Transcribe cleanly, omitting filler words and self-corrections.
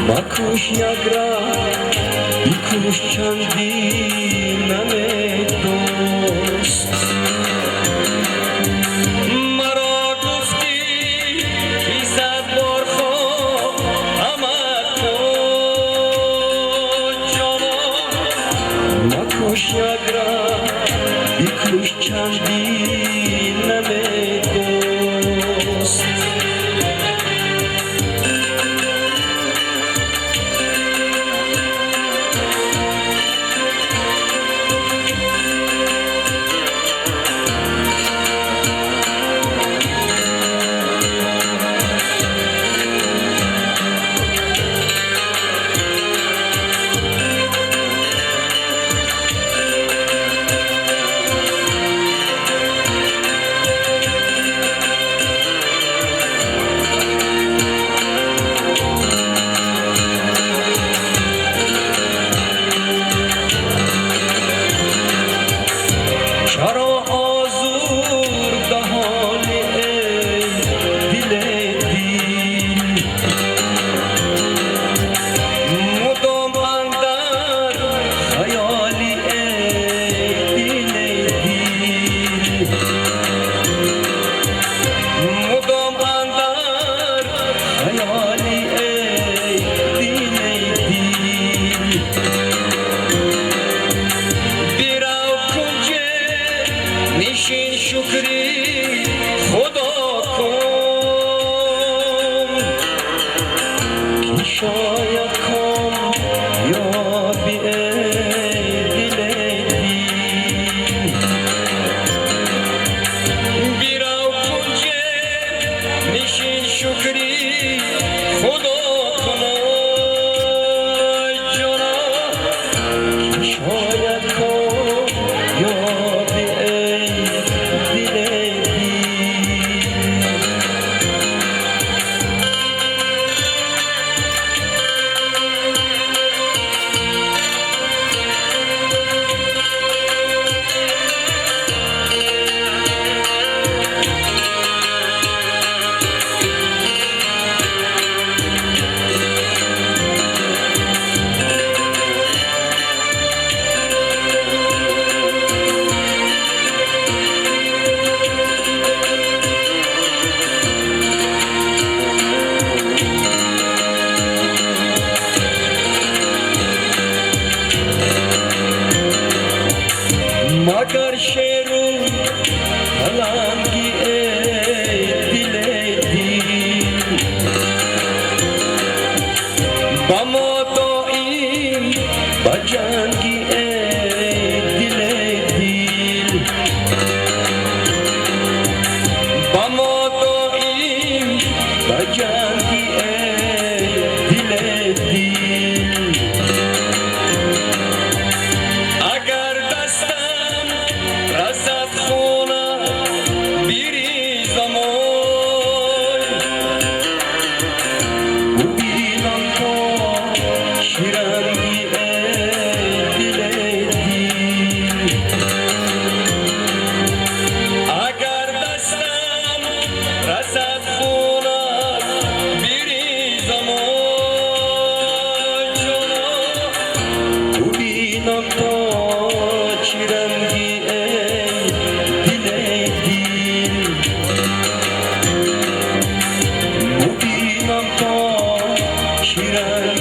مکش یک را بکش چندین نمی دوست مرا گفتی ایزد بار خواهم کن جانم مکش یک را بکش چندین نمی دوست چرا آزرده حالی ای دل دل مدام اندر خیالی ای دل دل مدام اندر خیالی ای دل دل نشین شکری خدا کن که شاید کم یا بی دل بیرو کنجه نشین شکری خدا کن جانم که شاید کم یا مگر شیرو پلنگی ای دل دل با ما دائم بجنگی ای دل دل با ما دائم بجنگی ای دل دل اگر دستم رسد خونه بریزم ببینم تا شیرنگی ای دل دل اگر دستم رسد خونه بریزم جانم ببینم تا شیرنگی ای دل دل مبینم تا شیرنگی